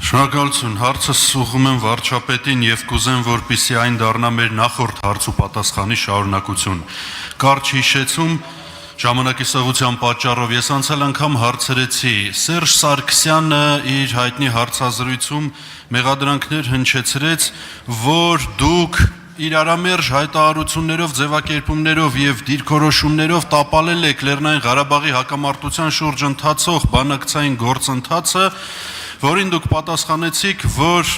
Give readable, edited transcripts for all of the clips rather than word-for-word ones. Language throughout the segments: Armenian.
Շնորհակալություն, հարցս ուղղում եմ վարչապետին եւ կուզեմ, որպեսզի այն դառնա մեր նախորդ հարց ու պատասխանի շարունակություն։ Կարճ հիշեցում ժամանակի սղության պատճառով ես անցյալ անգամ հարցրեցի Սերժ Սարգսյանը իր հայտնի հարցազրույցում մեղադրանքներ հնչեցրեց, որ դուք իրարամերժ հայտարարություններով, ձևակերպումներով եւ դիրքորոշումներով տապալել եք Լեռնային Ղարաբաղի հակամարտության շուրջ ընթացող բանակցային գործընթացը, որին դուք պատասխանեցիք, որ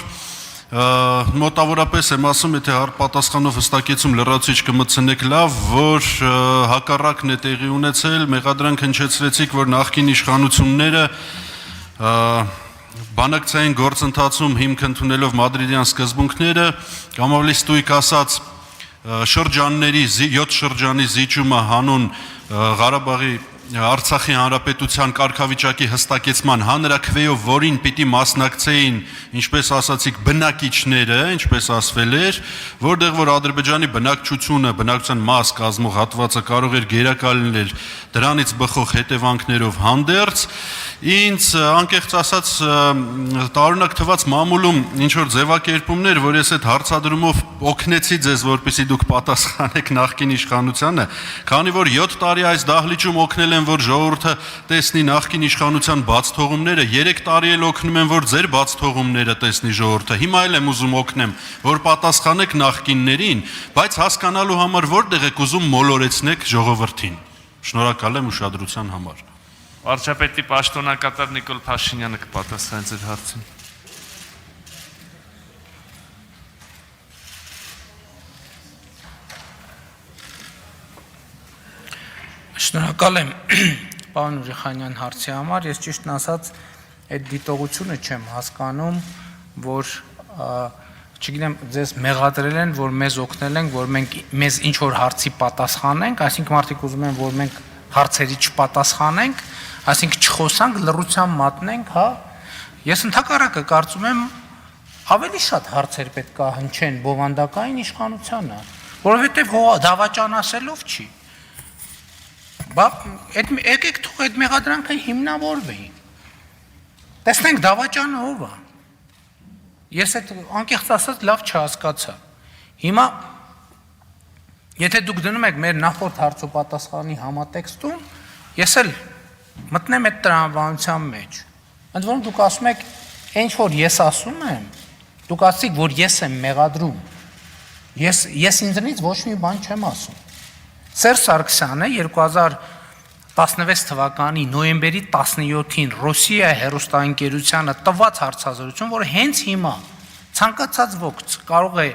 մոտավորապես եմ ասում, եթե պատասխանով հստակեցում լրացուցիչ կմտցնեք լավ, որ հակառակն է տեղի ունեցել, մեղադրանք հնչեցրեցիք, որ նախկին իշխանությունները բանակցային գործընթացում հիմք ընդունելով մադրիդյան սկզբունքները, կամ ավելի ստույգ ասած, շրջանների 7 շրջանի զիջումը հանուն Ղարաբաղի Արցախի հանրապետության կարգավիճակի հստակեցման հանրաքվեով, որին պիտի մասնակցեին, ինչպես ասացիք, բնակիչները, ինչպես ասվել էր, որտեղ որ Ադրբեջանի բնակչությունը, բնակչության մաս կազմող հատվածը կարող էր գերակա լինել դրանից բխող հետևանքներով հանդերձ, ինձ անկեղծ ասած տարօրինակ թվաց մամուլում ինչ որ ձևակերպումներ, որ ես այդ հարցադրումով օգնեցի ձեզ, որպեսզի դուք պատասխանեք նախկին իշխանությանը, քանի որ 7 տարի այս դահլիճում օգնել եմ, որ ժողովուրդը տեսնի նախկին իշխանության բաց թողումները, 3 տարի էլ օգնում եմ, որ ձեր բաց թողումները տեսնի ժողովուրդը, հիմա էլ եմ ուզում օգնեմ, որ պատասխանեք նախկիններին, բայց հասկանալու համար որտեղ եք ուզում մոլորեցնեք ժողովրդին։ Շնորհակալ եմ ուշադրության համար։ Վարչապետի պաշտոնակատար Նիկոլ Փաշինյանը կպատասխանի ձեր հարցին։ Շնորհակալ եմ պարոն Ուրիխանյան հարցի համար, ես ճիշտն ասած այդ դիտողությունը չեմ հասկանում, որ չգիտեմ, ձեզ մեղադրել են, որ մեզ օգնել են, որ մեզ ինչ որ հարցի պատասխանենք, այսինքն մարդիկ ուզում են, որ մենք հարցերի չպատասխանենք, այսինքն չխոսանք, լռության մատնենք, հա։ Ես ընդհակառակը կարծում եմ ավելի շատ հարցեր պետք է հնչեն բովանդակային իշխանությանը, որովհետև դավաճան ասելով չի։ Եկեք թող այդ մեղադրանքը հիմնավորվի։ Տեսնենք դավաճանը ով է։ Ես այդ անկեղծ ասած լավ չհասկացա։ Հիմա եթե դուք դնում եք մեր նախորդ հարց ու պատասխանի համատեքստում, ես էլ մտնեմ այդ տրամաբանության մեջ։ Ընդ որում դուք ասում եք, ինչ որ ես ասում եմ, դուք ասիք, որ ես եմ մեղադրում։ Ես ինձնից ոչ մի բան չեմ ասում։ Սերժ Սարգսյանը 2016 թվականի նոյեմբերի 17-ին Ռոսիա հեռուստաընկերությանը տված հարցազրույցում, որ հենց հիմա ցանկացած ոք կարող է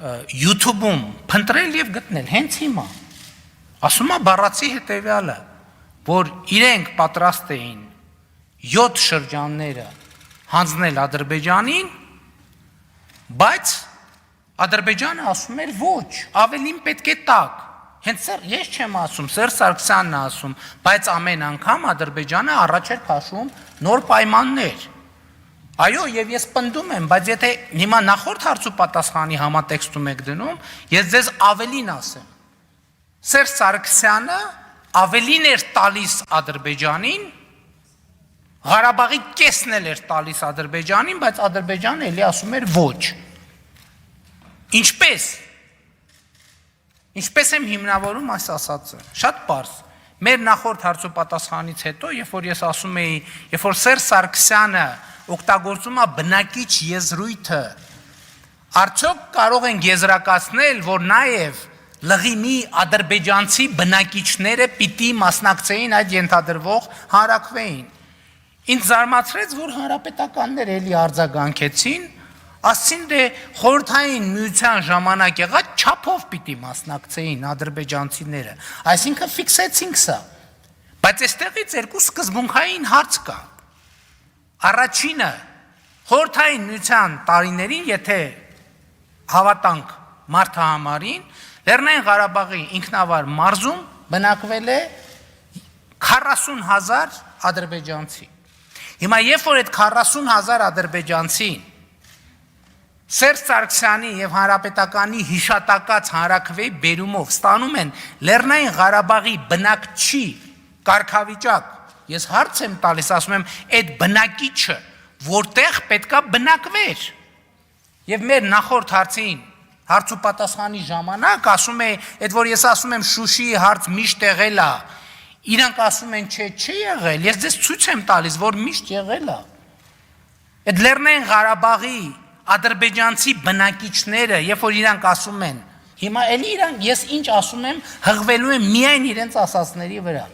YouTube-ում փնտրել եւ գտնել, հենց հիմա ասում է բառացի հետեւյալը, որ իրենք պատրաստ էին 7 շրջանները հանձնել Ադրբեջանին, բայց Ադրբեջանը ասում էր ոչ, ավելին պետք է տակ։ Հենց ես չեմ ասում, Սերժ Սարգսյանն է ասում, բայց ամեն անգամ Ադրբեջանը առաջ էր քաշում նոր պայմաններ։ Այո, եւ ես պնդում եմ, բայց եթե հիմա նախորդ հարց ու պատասխանի համատեքստում եք դնում, ես ձեզ ավելին ասեմ։ Սերժ Սարգսյանը ավելին էր տալիս Ադրբեջանին, Ղարաբաղի կեսն էր տալիս Ադրբեջանին, բայց Ադրբեջանը էլի ասում էր ոչ։ Ինչպես եմ հիմնավորում այս ասածը։ Շատ պարզ։ Մեր նախորդ հարց ու պատասխանից հետո, երբ որ ես ասում էի, երբ որ Սերժ Սարգսյանը օգտագործում է բնակիչ եզրույթը, արդյոք կարող են եզրակացնել, որ նաև լղիմի ադրբեջանցի բնակիչները պիտի մասնակցեին այդ ենթադրվող հանրաքվեին։ Ինձ զարմացրեց, որ հանրապետականներ էլի արձագանքեցին, ասցին դե խորհրդային միության ժամանակ եղած չափով պիտի մասնակցեին ադրբեջանցիները, այսինքն ֆիքսեցինք սա, բայց այստեղից երկու սկզբունքային հարց կա։ Առաջինը, խորհրդային միության տարիներին, եթե հավատանք մարդահամարին, Լեռնային Ղարաբաղի ինքնավար մարզում բնակվել է 40,000 ադրբեջանցի։ Հիմա երբ որ այդ 40,000 ադրբեջանցին Սերժ Սարգսյանի եւ Հանրապետականի հիշատակած հանրաքվեի բերումով ստանում են Լեռնային Ղարաբաղի բնակչի կարգավիճակ, ես հարց եմ տալիս, ասում եմ, այդ բնակիչը որտեղ պետքա բնակվեր։ Եվ մեր նախորդ հարցին հարց ու պատասխանի ժամանակ ասում է, այդ որ ես ասում եմ Շուշիի հարց միշտ եղել է, իրանք ասում են չէ, չի եղել, ես ձեզ ցույց եմ տալիս, որ միշտ եղել է։ Այդ Լեռնային Ղարաբաղի ադրբեջանցի բնակիչները, երբ որ իրանք ասում են, հիմա էլի իրանք ես ինչ ասում եմ, հղվելու եմ միայն իրենց ասածների վրա,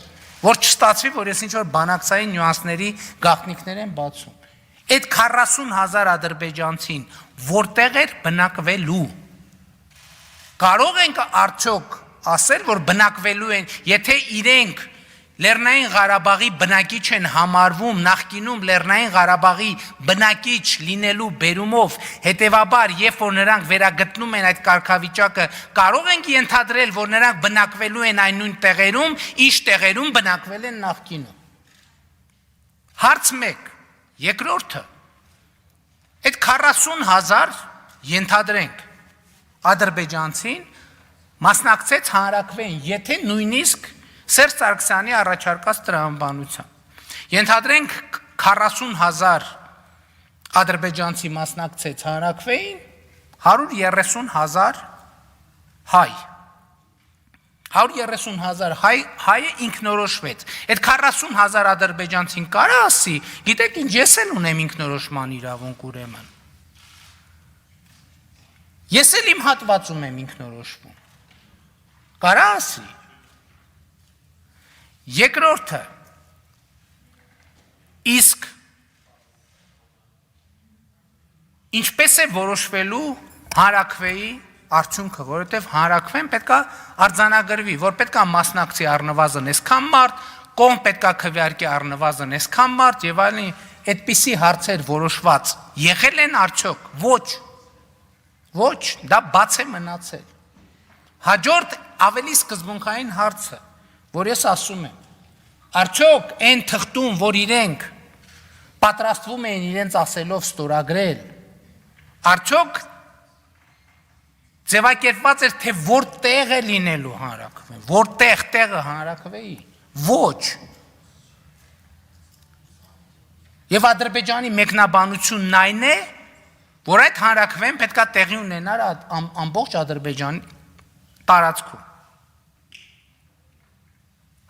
որ չստացվի, որ ես ինչ որ բանակցային նյուանսների գաղտնիքներ եմ բացում։ Այդ 40,000 ադրբեջանցին որտեղ էր բնակվելու։ Կարող ենք արդյոք ասել, որ բնակվելու են, եթե իրենք Լեռնային Ղարաբաղի բնակիչ են համարվում, նախկինում Լեռնային Ղարաբաղի բնակիչ լինելու բերումով, հետևաբար, երբ որ նրանք վերագտնում են այդ կարգավիճակը, կարող ենք ենթադրել, որ նրանք բնակվելու են այն նույն տեղերում, ինչ տեղերում բնակվել են նախկինում։ Հարց 1, երկրորդը, այդ 40,000 ենթադրենք ադրբեջանցին մասնակցեց հանրաքվեին, եթե նույնիսկ Սերժ Սարգսյանի առաջարկած տրամաբանությամբ։ Ենթադրենք 40,000 ադրբեջանցի մասնակցեց հանրաքվեին, 130,000 հայ։ 130,000 հայը ինքնորոշվեց։ Այդ 40,000 ադրբեջանցին կարա ասի, գիտեք ինչ, ես էլ ունեմ ինքնորոշման իրավունք ուրեմն։ Ես էլ իմ հատվածում եմ ինքնորոշվում։ Կարա ասի։ Երկրորդը, իսկ ինչպես է որոշվելու հանրաքվեի արդյունքը, որովհետև հանրաքվեն պետքա արձանագրվի, որ պետքա մասնակցի առնվազն այսքան մարդ, կողմ պետքա քվեարկի առնվազն այսքան մարդ եւ այլն, այդպիսի հարցեր որոշված եղել են արդյոք։ Ոչ, դա բաց է մնացել։ Հաջորդ ավելի սկզբունքային հարցը, որ ես ասում եմ, արդյոք այն թղթում, որ իրենք պատրաստվում են իրենց ասելով ստորագրել, արդյոք ձևակերպված էր, թե որտեղ է լինելու հանրաքվեն, որտեղ տեղը հանրաքվեի, ոչ։ Եվ Ադրբեջանի մեկնաբանությունն այն է, որ այդ հանրաքվեն պետքա տեղի ունենար ամբողջ Ադրբեջանի տարածքում։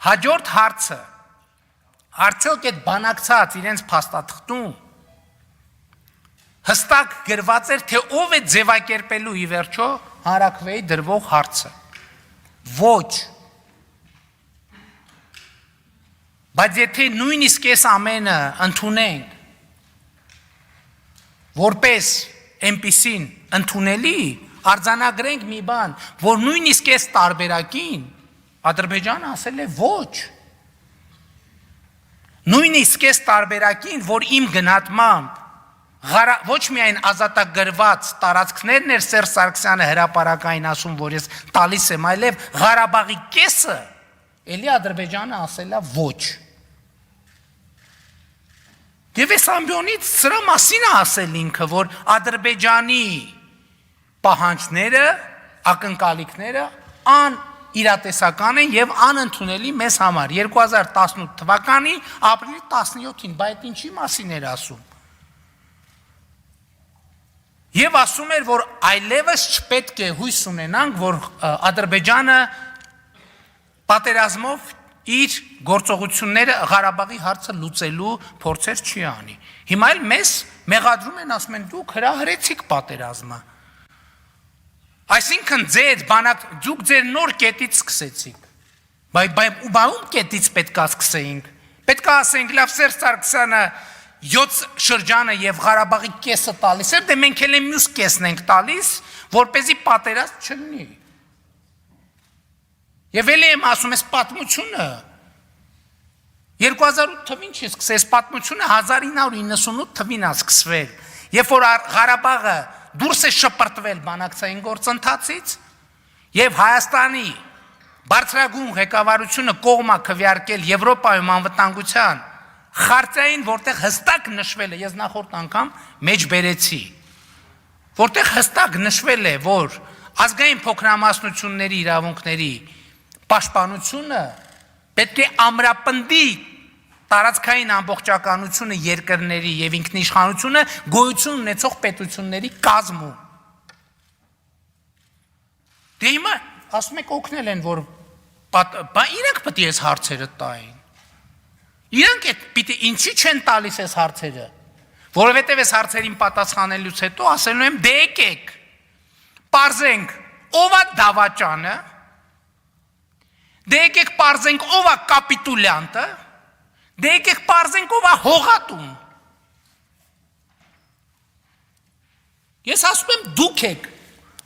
Հաջորդ հարցը, արդյոք այդ բանակցած իրենց փաստաթղթում հստակ գրված էր, թե ով է ձևակերպելու ի վերջո հանրաքվեի դրվող հարցը։ Ոչ։ Բայց եթե նույնիսկ այս ամենը ընդունենք, որպես այնպիսին ընդունելի, արձանագրենք մի բան, որ նույնիսկ այս տարբերակին Ադրբեջանը ասել է ոչ։ Նույնիսկ այս տարբերակին, որ իմ գնահատմամբ ոչ միայն ազատագրված տարածքներն էր Սերժ Սարգսյանը հրապարակային ասում, որ ես տալիս եմ, այլև Ղարաբաղի կեսը, էլի Ադրբեջանը ասել է ոչ։ Եվ այս ամբիոնից սրա մասին է ասել ինքը, որ Ադրբեջանի պահանջները, ակնկալիքները իրատեսական են եւ անընդունելի մեզ համար 2018 թվականի ապրիլի 17-ին, բայց ինչի մասին էր ասում։ Եվ ասում էր, որ այլևս չպետք է հույս ունենանք, որ Ադրբեջանը պատերազմով իր գործողությունները Ղարաբաղի հարցը լուծելու փորձեր չի անի։ Հիմա էլ մեզ մեղադրում են, ասում են դուք հրահրեցիք պատերազմը։ Այսինքն դուք ձեր նոր կետից սկսեցիք, բայց կետից պետքա սկսեինք, պետքա ասենք լավ Սերժ Սարգսյանը 7 շրջանը եւ Ղարաբաղի կեսը տալիս էր, դե մենք էլ մյուս կեսն ենք տալիս, որպեսզի պատերազմ չլինի։ Եվ էլի եմ ասում, այս պատմությունը 2008 թվին չի սկսել, այս պատմությունը 1998 թվին է սկսվել, երբ որ Ղարաբաղը դուրս է շպրտվել բանակցային գործընթացից եւ Հայաստանի բարձրագույն ղեկավարությունը կողմա քվեարկել Եվրոպայում անվտանգության խարտային, որտեղ հստակ նշվել է, ես նախորդ անգամ մեջ բերեցի, որտեղ հստակ նշվել է, որ ազգային փոքրամասնությունների իրավունքների պաշտպանությունը պետք է ամրապնդի տարածքային ամբողջականությունը երկրների եւ ինքնիշխանությունը գոյություն ունեցող պետությունների կազմում։ Դե հիմա ասում եք օգնել են, որ իրենք պետք է այս հարցերը տային։ Իրանք պիտի ինչի չեն տալիս այս հարցերը, որովհետև այս հարցերին պատասխանելուց հետո ասելու եմ դե եկեք, պարզենք ով է դավաճանը, դե եկեք պարզենք ով է կապիտուլյանտը, դե եկեք պարզենք ով է հողատուն։ Ես ասում եմ դուք եք,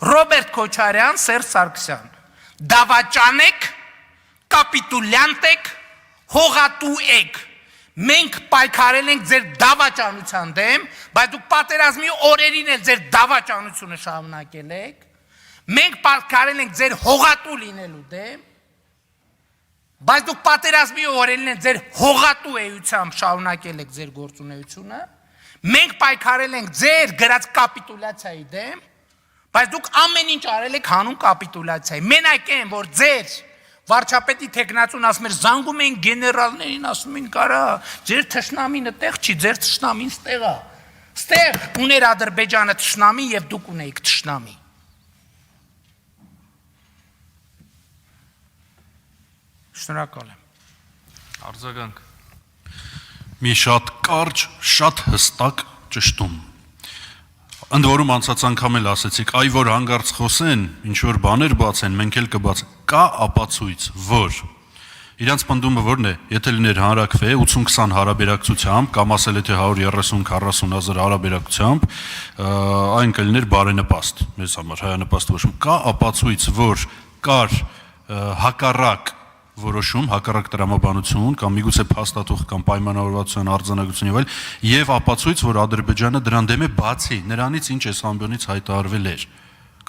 Ռոբերտ Քոչարյան, Սերժ Սարգսյան, դավաճան եք, կապիտուլյանտ եք, հողատու եք, մենք պայքարել ենք ձեր դավաճանության դեմ, բայց դուք պատերազմի օրերին էլ ձեր դավաճանությունը շարունակել եք, մենք պայքարել ենք ձեր հողատու լինելու դեմ, բայց դուք պատերազմի օրերին էլ ձեր հողատու էությամբ շարունակել եք ձեր գործունեությունը, մենք պայքարել ենք ձեր գրած կապիտուլյացիայի դեմ, բայց դուք ամեն ինչ արել եք հանուն կապիտուլյացիայի, մենակ են, որ ձեր վարչապետի թեկնածուն ասում էր զանգում էին գեներալներին, ասում են կարա, ձեր թշնամին այդտեղ չի, ձեր թշնամին ստեղ է։ Ստեղ ուներ Ադրբեջանը թշնամի եւ դուք ունեիք թշնամի։ Շնորհակալ եմ։ Արձագանք։ Մի շատ կարճ, շատ հստակ ճշտում։ Ընդ որում անցած անգամ էլ ասեցիք, այ որ հանգարց խոսեն, ինչ որ բաներ բացեն, մենք էլ կբացենք։ Կա ապացույց, որ իրանց պնդումը որն է, եթե լիներ հանրակրվե 80-20 հարաբերակցությամբ, կամ ասել է թե 130-40 հազար հարաբերակցությամբ, այն կլիներ բարենպաստ, մեզ համար հայանպաստ որոշում։ Կա ապացույց, որ կար հակառակ որոշում, հակառակ տրամաբանություն կամ միգուցե փաստաթուղթ կամ պայմանավորվածության արձանագրություն եւ այլ, եւ ապացույց, որ Ադրբեջանը դրան դեմ է բացի նրանից ինչ այս ամբիոնից հայտարարվել էր։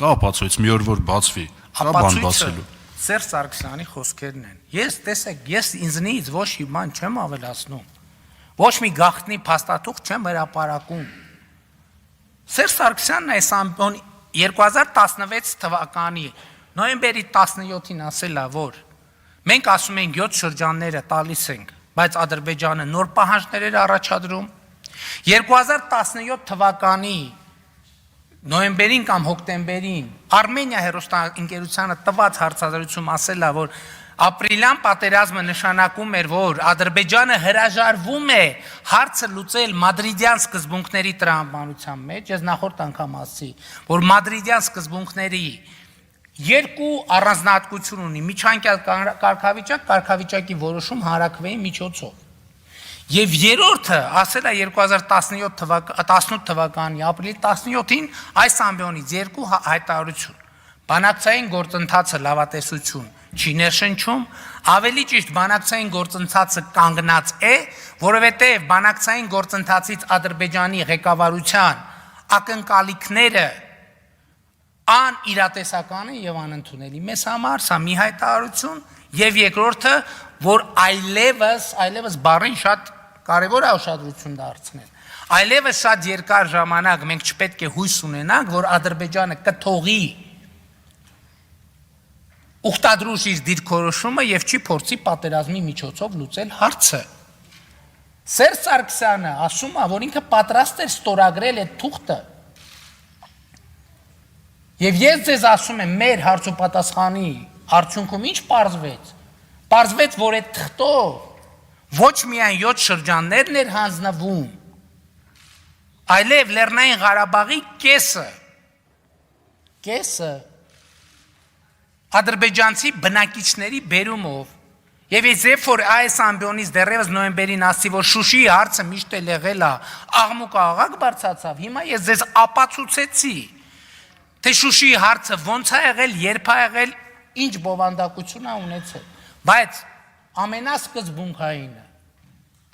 Կա ապացույց, մի օր որ բացվի, կա բան բացելու։ Սերժ Սարգսյանի խոսքերն են։ Ես տեսեք, ես ինձնից ոչ մի բան չեմ ավելացնում։ Ոչ մի գաղտնի փաստաթուղթ չեմ հրապարակում։ Սերժ Սարգսյանն այս ամբիոն 2016 թվականի նոյեմբերի 17-ին ասել է, որ մենք ասում ենք 7 շրջանները տալիս ենք, բայց Ադրբեջանը նոր պահանջներ էր առաջադրում։ 2017 թվականի նոյեմբերին կամ հոկտեմբերին Արմենիա հեռուստաընկերությանը տված հարցազրույցում ասել է, որ ապրիլյան պատերազմը նշանակում էր, որ Ադրբեջանը հրաժարվում է հարցը լուծել մադրիդյան սկզբունքների տրամաբանության մեջ։ Ես նախորդ անգամ ասացի, որ մադրիդյան սկզբունքների երկու առանձնահատկություն ունի՝ միջանկյալ կարգավիճակ, կարգավիճակի որոշում հանրակրվեի միջոցով։ Եվ երրորդը ասել է 2018 թվականի ապրիլի 17-ին այս ամբիոնից երկու հայտարարություն։ Բանակցային գործընթացը լավատեսություն չի ներշնչում, ավելի ճիշտ բանակցային գործընթացը կանգնած է, որովհետև բանակցային գործընթացից Ադրբեջանի ղեկավարության ակնկալիքները անիրատեսական է եւ անընդունելի մեզ համար, սա մի հայտարարություն, եւ երկրորդը, որ այլևս բառին շատ կարևոր է ուշադրություն դարձնել։ Այլևս շատ երկար ժամանակ մենք չպետք է հույս ունենանք, որ Ադրբեջանը կթողի ուխտադրուժ իր դիրքորոշումը եւ չի փորձի պատերազմի միջոցով լուծել հարցը։ Սերժ Սարգսյանը ասում է, որ ինքը պատրաստ է ստորագրել այդ թուղթը։ Եվ ես ձեզ ասում եմ, մեր հարցոպատասխանի արդյունքում ինչ պարզվեց։ Պարզվեց, որ այդ թղթով ոչ միայն 7 շրջաններն էր հանձնվում, այլև Լեռնային Ղարաբաղի կեսը ադրբեջանցի բնակիչների բերումով։ Եվ երբ որ այս ամբիոնից դեռևս նոյեմբերին ասի, որ Շուշիի հարցը միշտ էլ եղել է, աղմուկը աղաղ բարձրացավ, հիմա ես ձեզ ապացուցեցի, թե Շուշիի հարցը ոնց է եղել, երբ է եղել, ինչ բովանդակություն է ունեցել, բայց ամենասկզբունքայինը,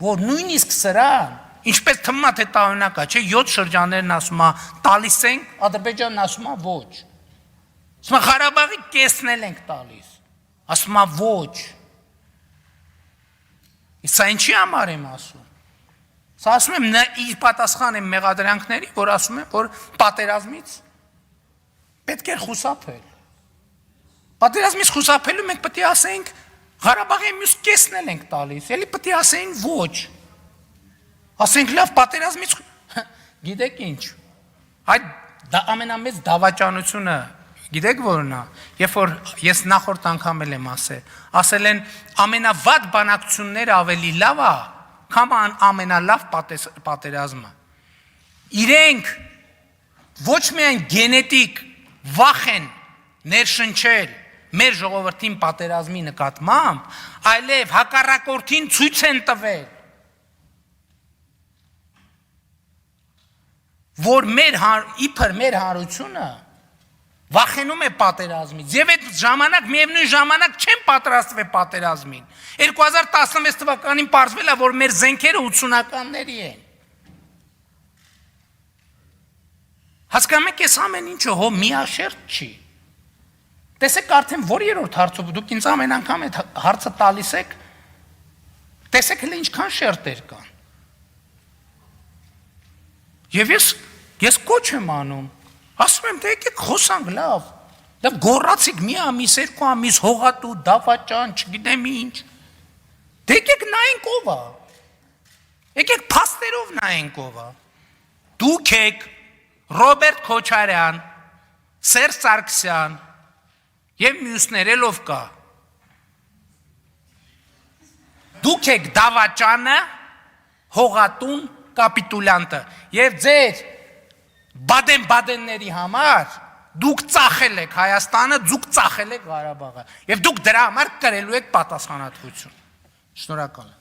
որ նույնիսկ սրան, ինչպես թվում է թե տարօրինակ է, չէ, 7 շրջաններն ասում է տալիս ենք, Ադրբեջանն ասում է ոչ, ասում է Ղարաբաղի կեսն էլ ենք տալիս, ասում է ոչ, սա ինչի համար եմ ասում, սա ասում եմ իր պատասխան եմ մեղադրանքների, որ ասում եմ, որ պատերազմից պետք է խուսափել։ Պատերազմից խուսափելու մենք պետք է ասենք Ղարաբաղի մյուս կեսն էլ ենք տալիս, էլի պետք է ասեին ոչ։ Ասենք լավ պատերազմից գիտեք ինչ։ Այդ դա ամենամեծ դավաճանությունը գիտեք որն է, երբ որ ես նախորդ անգամ եմ ասել են ամենավատ բանակցությունները ավելի լավ է, քան ամենալավ պատերազմը։ Իրենք ոչ միայն գենետիկ վախ են ներշնչել մեր ժողովրդին պատերազմի նկատմամբ, այլև հակառակորդին ցույց են տվել, որ իբր մեր հանրությունը վախենում է պատերազմից, եւ այդ ժամանակ միևնույն ժամանակ չեն պատրաստվել պատերազմին։ 2016 թվականին պարզվել է, որ մեր զենքերը 80-ականների են։ Հասկանում եք, այս ամեն ինչը հո միաշերտ չի։ Տեսեք արդեն որ երրորդ հարցով դուք ինձ ամեն անգամ այդ հարցը տալիս եք, տեսեք հենց ինչքան շերտեր կան։ Եվ ես կոչ եմ անում, ասում եմ, դե եկեք խոսանք լավ, դե գոռացիք մի ամիս, երկու ամիս հողատու, դավաճան, չգիտեմ ինչ։ Դե եկեք նայենք ով է։ Եկեք փաստերով նայենք ով է։ Դուք եք Ռոբերտ Քոչարյան, Սերժ Սարգսյան եւ մյուսներ ելով կա։ Դուք եք դավաճանը, հողատուն, կապիտուլյանտը եւ ձեր բադեն-բադենների համար դուք ծախել եք Հայաստանը, դուք ծախել եք Ղարաբաղը եւ դուք դրա համար կրելու եք պատասխանատվություն։ Շնորհակալ եմ։